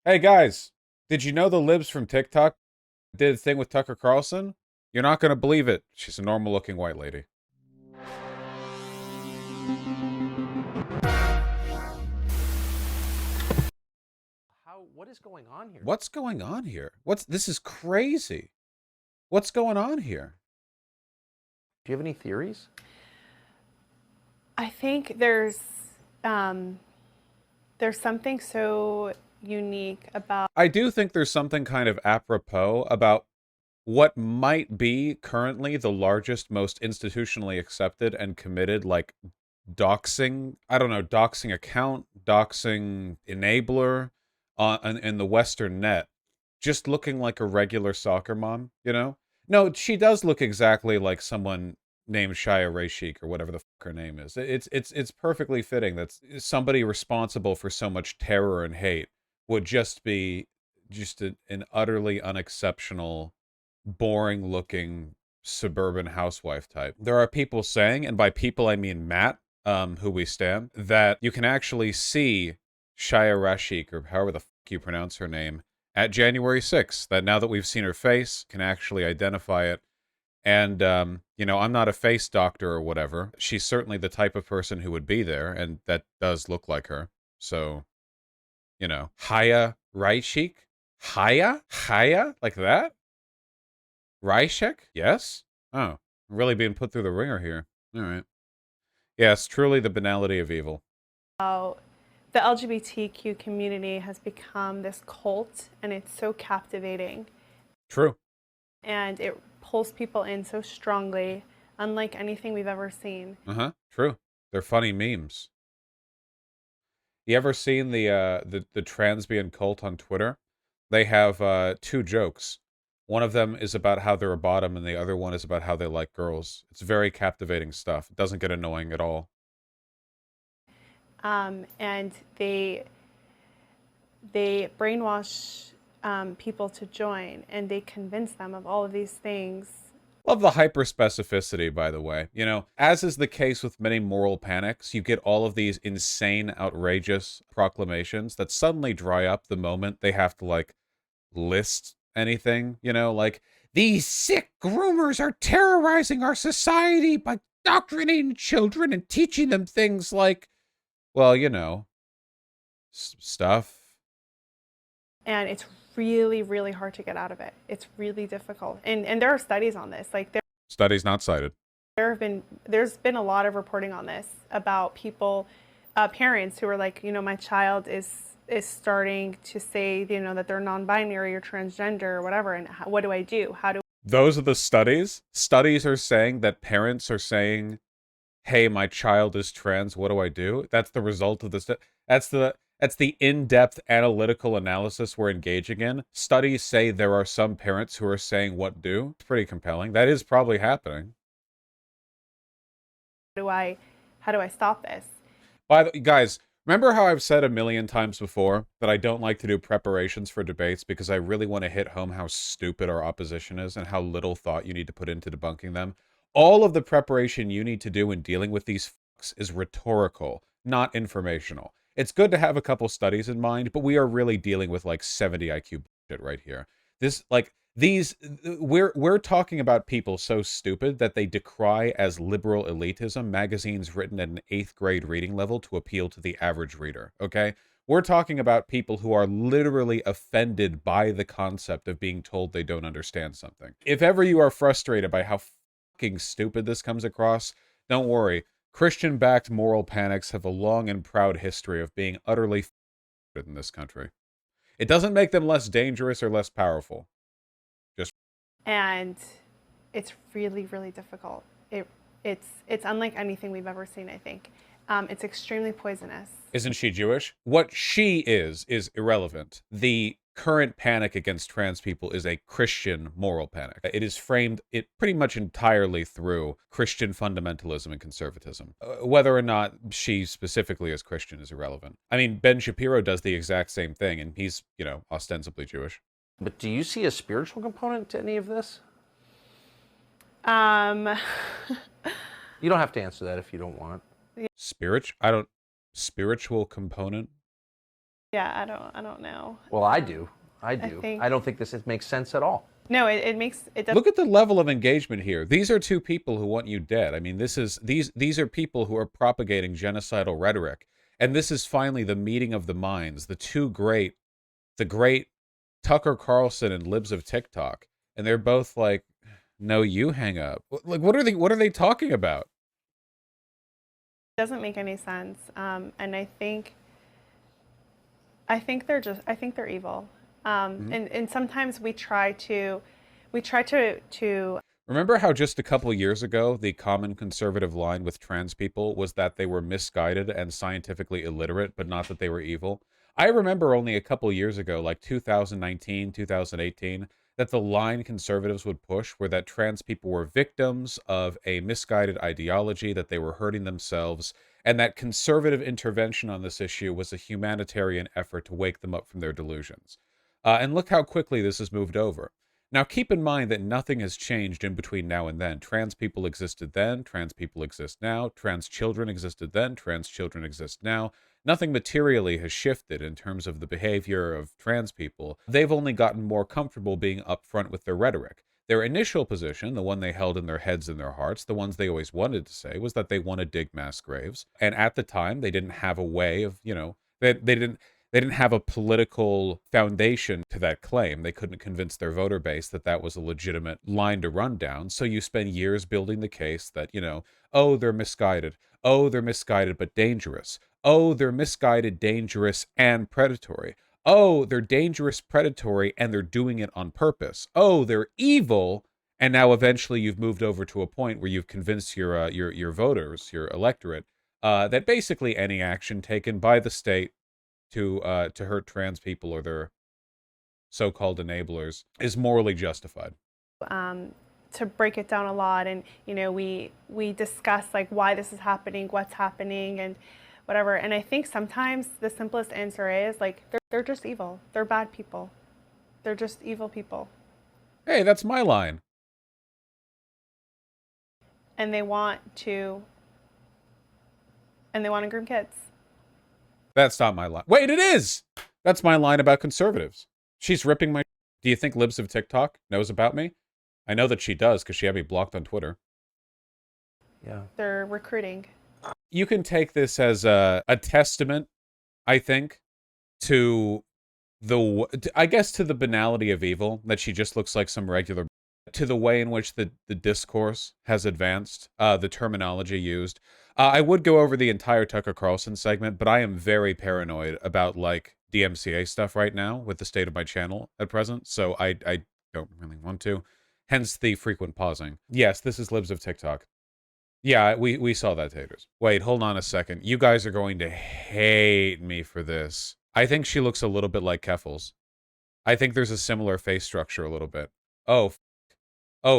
Hey guys, did you know the Libs from TikTok did a thing with Tucker Carlson? You're not gonna believe it. She's a normal looking white lady. What is going on here? What's going on here? This is crazy. What's going on here? Do you have any theories? I think um, there's something so unique about. I do think there's something kind of apropos about what might be currently the largest, most institutionally accepted and committed, like, doxing, I don't know, doxing account, doxing enabler in the Western net, just looking like a regular soccer mom, you know? No, she does look exactly like someone named Shia Rashik or whatever the fuck her name is. It's perfectly fitting that somebody responsible for so much terror and hate would just be just an utterly unexceptional, boring looking suburban housewife type. There are people saying, and by people I mean Matt, who we stand, that you can actually see Shia Rashik, or however the fuck you pronounce her name, at January 6th. That now that we've seen her face, can actually identify it. And, I'm not a face doctor or whatever. She's certainly the type of person who would be there, and that does look like her. So, Haya Rashik? Haya? Haya? Like that? Ryshek? Yes? Oh, really being put through the ringer here. All right. Yes, truly the banality of evil. How the LGBTQ community has become this cult, and it's so captivating, True. and it pulls people in so strongly, unlike anything we've ever seen. Uh-huh. True. They're funny memes. You ever seen the transbian cult on Twitter? They have two jokes. One of them is about how they're a bottom, and the other one is about how they like girls. It's very captivating stuff. It doesn't get annoying at all. And they brainwash people to join, and they convince them of all of these things. Love the hyper specificity, by the way. As is the case with many moral panics, you get all of these insane, outrageous proclamations that suddenly dry up the moment they have to, like, list anything, like, these sick groomers are terrorizing our society by indoctrinating children and teaching them things like, well, stuff. And it's really, really hard to get out of it. It's really difficult. And there are studies on this. Like Studies not cited. there's been a lot of reporting on this about people, parents who are like, my child is starting to say, that they're non-binary or transgender or whatever, and what do I do? How do Those are the studies. Studies are saying that parents are saying, hey, my child is trans, what do I do? That's the result of this. That's the in-depth analytical analysis we're engaging in. Studies say there are some parents who are saying what do. It's pretty compelling. That is probably happening. I how do I stop this? Guys, remember how I've said a million times before that I don't like to do preparations for debates because I really want to hit home how stupid our opposition is and how little thought you need to put into debunking them? All of the preparation you need to do in dealing with these fucks is rhetorical, not informational. It's good to have a couple studies in mind, but we are really dealing with like 70 IQ bullshit right here. This, like, these we're talking about people so stupid that they decry as liberal elitism magazines written at an 8th grade reading level to appeal to the average reader. Okay, we're talking about people who are literally offended by the concept of being told they don't understand something. If ever you are frustrated by how fucking stupid this comes across, don't worry. Christian backed moral panics have a long and proud history of being utterly in this country. It doesn't make them less dangerous or less powerful. And it's really, really difficult. It's unlike anything we've ever seen, I think. It's extremely poisonous. Isn't she Jewish? What she is irrelevant. The current panic against trans people is a Christian moral panic. It is framed pretty much entirely through Christian fundamentalism and conservatism. Whether or not she specifically is Christian is irrelevant. I mean, Ben Shapiro does the exact same thing, and he's, ostensibly Jewish. But do you see a spiritual component to any of this? Um, You don't have to answer that if you don't want. Spiritual component? Yeah, I don't know. Well, I do. I I do. think I don't think this makes sense at all. no, it does. Look at the level of engagement here. These are two people who want you dead. I mean, these are people who are propagating genocidal rhetoric. And this is finally the meeting of the minds, the great Tucker Carlson and Libs of TikTok. And they're both like, no, you hang up. Like, what are they talking about? Doesn't make any sense. And I think they're evil. And sometimes we try to Remember how just a couple years ago, the common conservative line with trans people was that they were misguided and scientifically illiterate, but not that they were evil? I remember only a couple years ago, like 2019, 2018, that the line conservatives would push were that trans people were victims of a misguided ideology, that they were hurting themselves, and that conservative intervention on this issue was a humanitarian effort to wake them up from their delusions. And look how quickly this has moved over. Now, keep in mind that nothing has changed in between now and then. Trans people existed then, trans people exist now, trans children existed then, trans children exist now. Nothing materially has shifted in terms of the behavior of trans people. They've only gotten more comfortable being upfront with their rhetoric. Their initial position, the one they held in their heads and their hearts, the ones they always wanted to say, was that they want to dig mass graves. And at the time, they didn't have a way of, they didn't have a political foundation to that claim. They couldn't convince their voter base that that was a legitimate line to run down. So you spend years building the case that, oh, they're misguided. Oh, they're misguided but dangerous. Oh, they're misguided, dangerous, and predatory. Oh, they're dangerous, predatory, and they're doing it on purpose. Oh, they're evil. And now eventually you've moved over to a point where you've convinced your voters, your electorate, that basically any action taken by the state to hurt trans people or their so-called enablers is morally justified. To break it down a lot, and we discuss like why this is happening, what's happening, and whatever. And I think sometimes the simplest answer is like they're just evil. They're bad people. They're just evil people. Hey, that's my line. And they want to groom kids. That's not my line. Wait, it is! That's my line about conservatives. She's ripping my... Do you think Libs of TikTok knows about me? I know that she does, because she had me blocked on Twitter. Yeah. They're recruiting. You can take this as a testament, I think, to the banality of evil, that she just looks like some regular... To the way in which the discourse has advanced, the terminology used. I would go over the entire Tucker Carlson segment, but I am very paranoid about, like, DMCA stuff right now with the state of my channel at present, so I don't really want to. Hence the frequent pausing. Yes, this is Libs of TikTok. Yeah, we saw that, haters. Wait, hold on a second. You guys are going to hate me for this. I think she looks a little bit like Keffels. I think there's a similar face structure a little bit. Oh,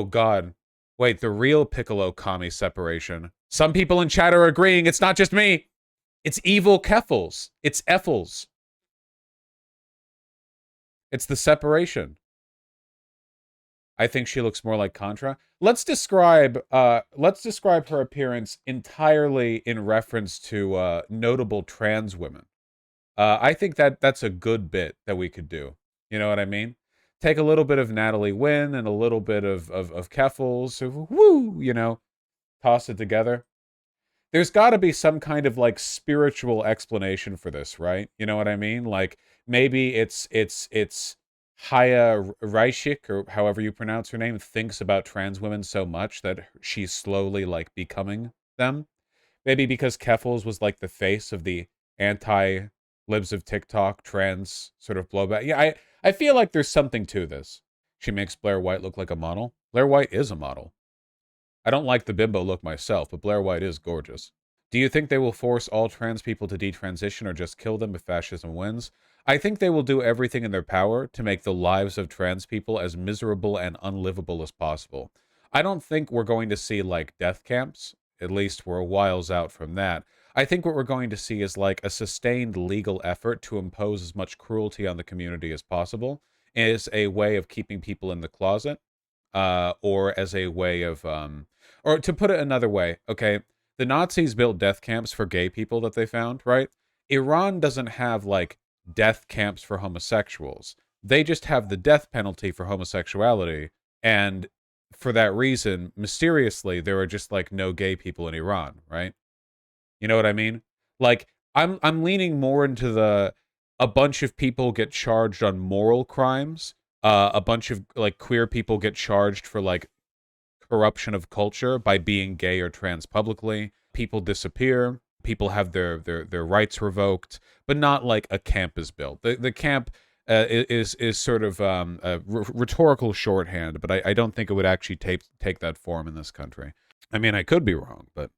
God. Wait, the real Piccolo-Kami separation. Some people in chat are agreeing. It's not just me. It's evil Keffels. It's Effels. It's the separation. I think she looks more like Contra. Let's describe her appearance entirely in reference to notable trans women. I think that's a good bit that we could do. You know what I mean? Take a little bit of Natalie Wynn and a little bit of Keffels, so, woo, toss it together. There's got to be some kind of, like, spiritual explanation for this, right? You know what I mean? Like, maybe it's Haya Reichik, or however you pronounce her name, thinks about trans women so much that she's slowly, like, becoming them. Maybe because Keffels was, like, the face of the anti-Libs of TikTok trans sort of blowback. Yeah, I feel like there's something to this. She makes Blair White look like a model. Blair White is a model. I don't like the bimbo look myself, but Blair White is gorgeous. Do you think they will force all trans people to detransition or just kill them if fascism wins? I think they will do everything in their power to make the lives of trans people as miserable and unlivable as possible. I don't think we're going to see, like, death camps. At least we're a whiles out from that. I think what we're going to see is, like, a sustained legal effort to impose as much cruelty on the community as possible as a way of keeping people in the closet, or as a way of, or to put it another way, okay, the Nazis built death camps for gay people that they found, right? Iran doesn't have, like, death camps for homosexuals. They just have the death penalty for homosexuality, and for that reason, mysteriously, there are just like no gay people in Iran, right? You know what I mean? Like I'm leaning more into the a bunch of people get charged on moral crimes. A bunch of like queer people get charged for like corruption of culture by being gay or trans publicly. People disappear. People have their rights revoked, but not like a camp is built. The camp is sort of a rhetorical shorthand, but I don't think it would actually take that form in this country. I mean, I could be wrong, but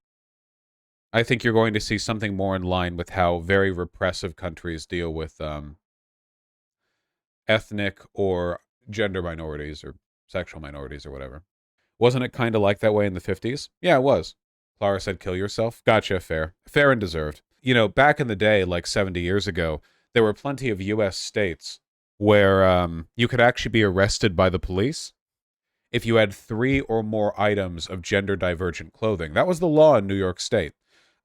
I think you're going to see something more in line with how very repressive countries deal with ethnic or gender minorities or sexual minorities or whatever. Wasn't it kind of like that way in the 50s? Yeah, it was. Clara said, kill yourself. Gotcha, fair. Fair and deserved. You know, back in the day, like 70 years ago, there were plenty of U.S. states where you could actually be arrested by the police if you had 3 or more items of gender divergent clothing. That was the law in New York State.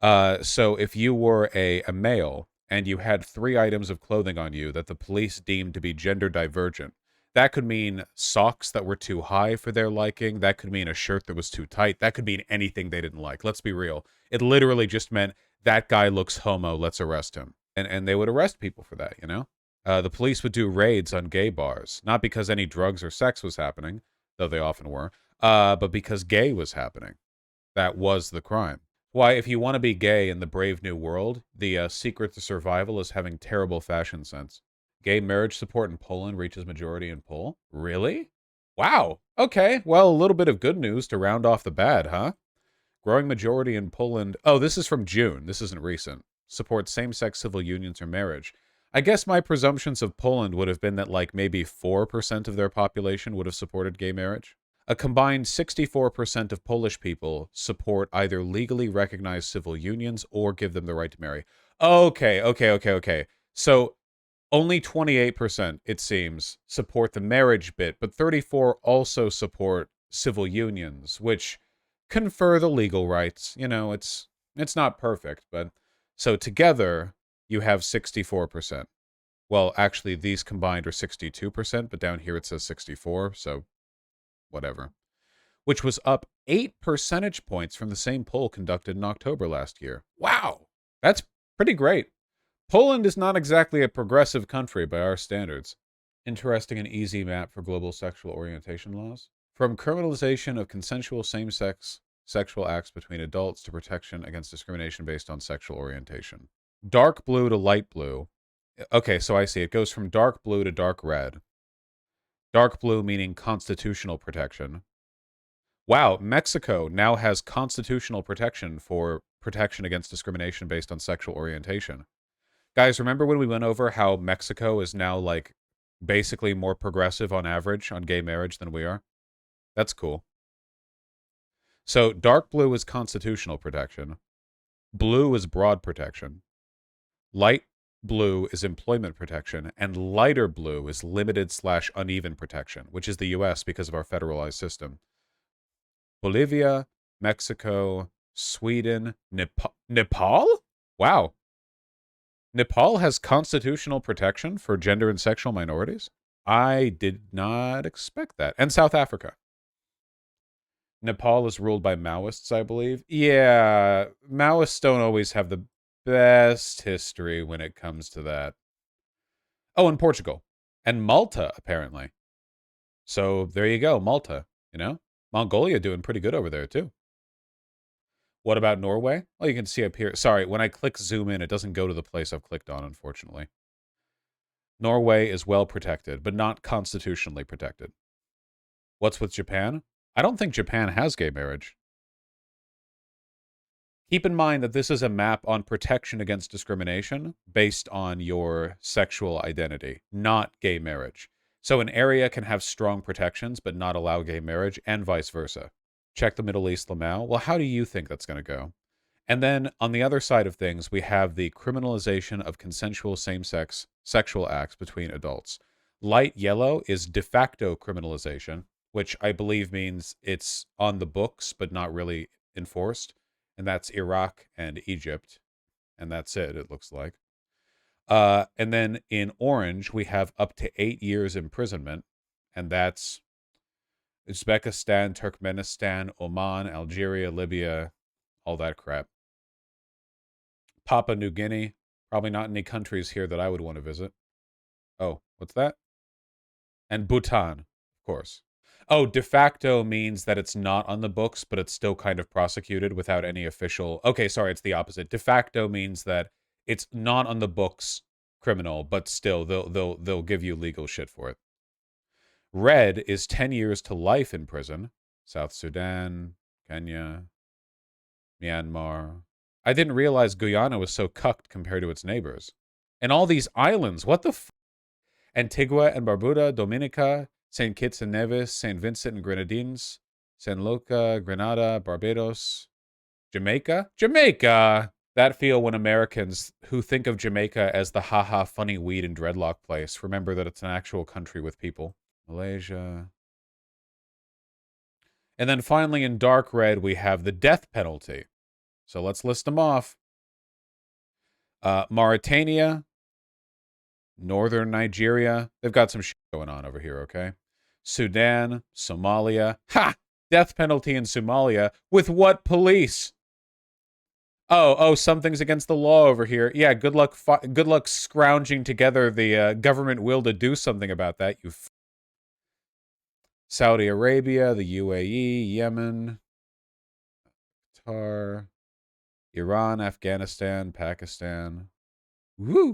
So if you were a male and you had 3 items of clothing on you that the police deemed to be gender divergent, that could mean socks that were too high for their liking. That could mean a shirt that was too tight. That could mean anything they didn't like. Let's be real. It literally just meant that guy looks homo. Let's arrest him. And they would arrest people for that, you know? The police would do raids on gay bars, not because any drugs or sex was happening, though they often were, but because gay was happening. That was the crime. Why, if you want to be gay in the brave new world, the secret to survival is having terrible fashion sense. Gay marriage support in Poland reaches majority in poll? Really? Wow. Okay, well, a little bit of good news to round off the bad, huh? Growing majority in Poland. Oh, this is from June. This isn't recent. Supports same-sex civil unions or marriage. I guess my presumptions of Poland would have been that like maybe 4% of their population would have supported gay marriage. A combined 64% of Polish people support either legally recognized civil unions or give them the right to marry. Okay. So only 28%, it seems, support the marriage bit, but 34 also support civil unions, which confer the legal rights. You know, it's not perfect, but so together you have 64%. Well, actually, these combined are 62%, but down here it says 64, so whatever. Which was up 8 percentage points from the same poll conducted in October last year. Wow, that's pretty great. Poland is not exactly a progressive country by our standards. Interesting and easy map for global sexual orientation laws. From criminalization of consensual same-sex sexual acts between adults to protection against discrimination based on sexual orientation. Dark blue to light blue. Okay, so I see. It goes from dark blue to dark red. Dark blue meaning constitutional protection. Wow, Mexico now has constitutional protection for protection against discrimination based on sexual orientation. Guys, remember when we went over how Mexico is now, like, basically more progressive on average on gay marriage than we are? That's cool. So, dark blue is constitutional protection. Blue is broad protection. Light blue is employment protection. And lighter blue is limited/uneven protection, which is the U.S. because of our federalized system. Bolivia, Mexico, Sweden, Nepal? Wow. Nepal has constitutional protection for gender and sexual minorities? I did not expect that. And South Africa. Nepal is ruled by Maoists, I believe. Yeah, Maoists don't always have the best history when it comes to that. Oh, and Portugal. And Malta, apparently. So there you go, Malta, you know? Mongolia doing pretty good over there, too. What about Norway? Well, you can see up here. Sorry, when I click zoom in, it doesn't go to the place I've clicked on, unfortunately. Norway is well protected, but not constitutionally protected. What's with Japan? I don't think Japan has gay marriage. Keep in mind that this is a map on protection against discrimination based on your sexual identity, not gay marriage. So an area can have strong protections but not allow gay marriage, and vice versa. Check the Middle East, Lamau. Well, how do you think that's going to go? And then on the other side of things, we have the criminalization of consensual same-sex sexual acts between adults. Light yellow is de facto criminalization, which I believe means it's on the books but not really enforced. And that's Iraq and Egypt. And that's it looks like. And then in orange, we have up to 8 years imprisonment, and that's Uzbekistan, Turkmenistan, Oman, Algeria, Libya, all that crap. Papua New Guinea, probably not any countries here that I would want to visit. Oh, what's that? And Bhutan, of course. Oh, de facto means that it's not on the books, but it's still kind of prosecuted without any official. Okay, sorry, it's the opposite. De facto means that it's not on the books criminal, but still they'll give you legal shit for it. Red is 10 years to life in prison. South Sudan, Kenya, Myanmar. I didn't realize Guyana was so cucked compared to its neighbors. And all these islands, what the f? Antigua and Barbuda, Dominica, St. Kitts and Nevis, St. Vincent and Grenadines, San Luca, Grenada, Barbados, Jamaica? Jamaica! That feel when Americans who think of Jamaica as the haha funny weed and dreadlock place remember that it's an actual country with people. Malaysia. And then finally in dark red, we have the death penalty. So let's list them off. Mauritania, Northern Nigeria. They've got some shit going on over here, okay? Sudan, Somalia. Ha! Death penalty in Somalia. With what police? Oh, something's against the law over here. Yeah, good luck scrounging together the government will to do something about that, you Saudi Arabia, the UAE, Yemen, Qatar, Iran, Afghanistan, Pakistan. Woo!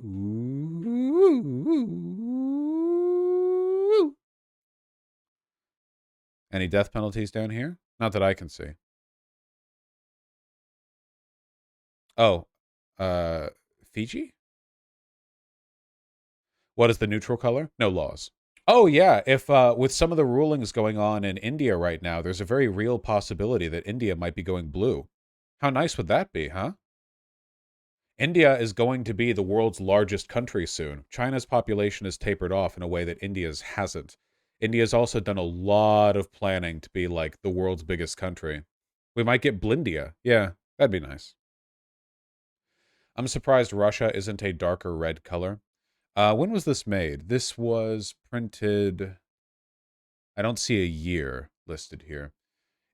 Any death penalties down here? Not that I can see. Oh, Fiji? What is the neutral color? No laws. Oh, yeah. If with some of the rulings going on in India right now, there's a very real possibility that India might be going blue. How nice would that be, huh? India is going to be the world's largest country soon. China's population has tapered off in a way that India's hasn't. India's also done a lot of planning to be like the world's biggest country. We might get Blindia. Yeah, that'd be nice. I'm surprised Russia isn't a darker red color. When was this made? This was printed. I don't see a year listed here.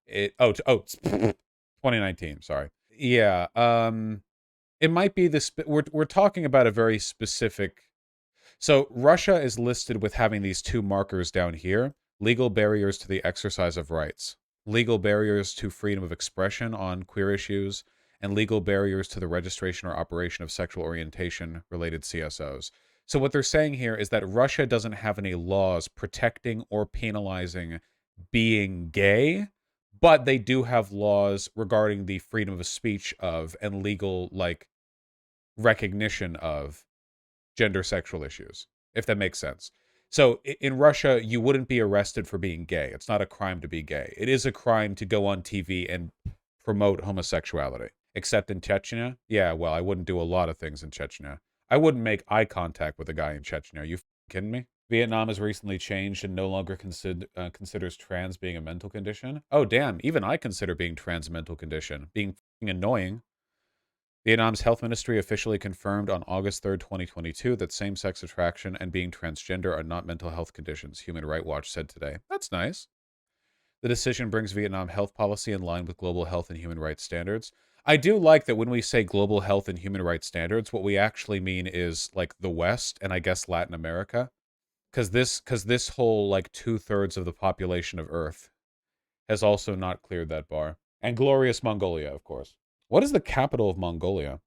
It's 2019. Sorry. Yeah. It might be this. We're talking about a very specific. So Russia is listed with having these two markers down here: legal barriers to the exercise of rights, legal barriers to freedom of expression on queer issues, and legal barriers to the registration or operation of sexual orientation related CSOs. So what they're saying here is that Russia doesn't have any laws protecting or penalizing being gay, but they do have laws regarding the freedom of speech of and legal recognition of gender sexual issues, if that makes sense. So in Russia, you wouldn't be arrested for being gay. It's not a crime to be gay. It is a crime to go on TV and promote homosexuality. Except in Chechnya, yeah, well, I wouldn't do a lot of things in Chechnya. I wouldn't make eye contact with a guy in Chechnya. Are you kidding me? Vietnam has recently changed and no longer considers trans being a mental condition. Oh, damn. Even I consider being trans a mental condition. Being annoying. Vietnam's health ministry officially confirmed on August 3rd, 2022, that same-sex attraction and being transgender are not mental health conditions, Human Rights Watch said today. That's nice. The decision brings Vietnam health policy in line with global health and human rights standards. I do like that when we say global health and human rights standards, what we actually mean is like the West and I guess Latin America. Because this whole like 2/3 of the population of Earth has also not cleared that bar. And glorious Mongolia, of course. What is the capital of Mongolia?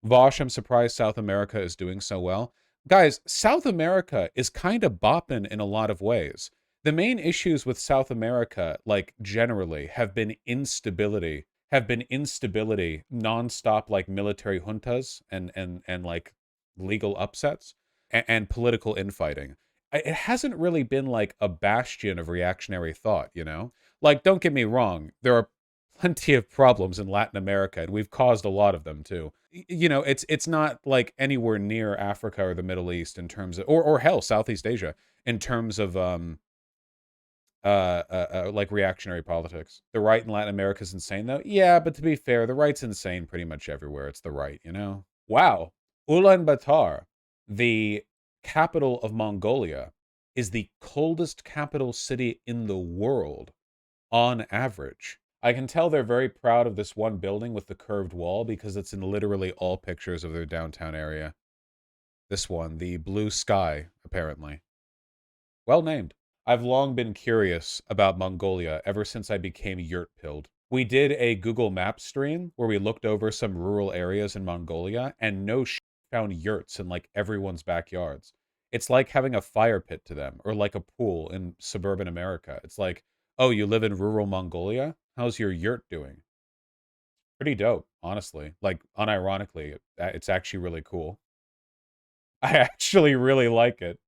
Vaush, I'm surprised South America is doing so well. Guys, South America is kind of bopping in a lot of ways. The main issues with South America, like generally, have been instability, nonstop like military juntas and like legal upsets and political infighting. It hasn't really been like a bastion of reactionary thought, you know? Like, don't get me wrong, there are plenty of problems in Latin America, and we've caused a lot of them too. You know, it's not like anywhere near Africa or the Middle East in terms of, or hell, Southeast Asia in terms of like reactionary politics. The right in Latin America is insane though. Yeah, but to be fair, the right's insane pretty much everywhere. It's the right, you know. Wow, Ulaanbaatar. the capital of Mongolia is the coldest capital city in the world on average. I can tell they're very proud of this one building with the curved wall because it's in literally all pictures of their downtown area. This one, the Blue Sky, apparently. Well named. I've long been curious about Mongolia ever since I became yurt-pilled. We did a Google Maps stream where we looked over some rural areas in Mongolia and no shit found yurts in like everyone's backyards. It's like having a fire pit to them or like a pool in suburban America. It's like, oh, you live in rural Mongolia? How's your yurt doing? Pretty dope, honestly. Like, unironically, it's actually really cool. I actually really like it.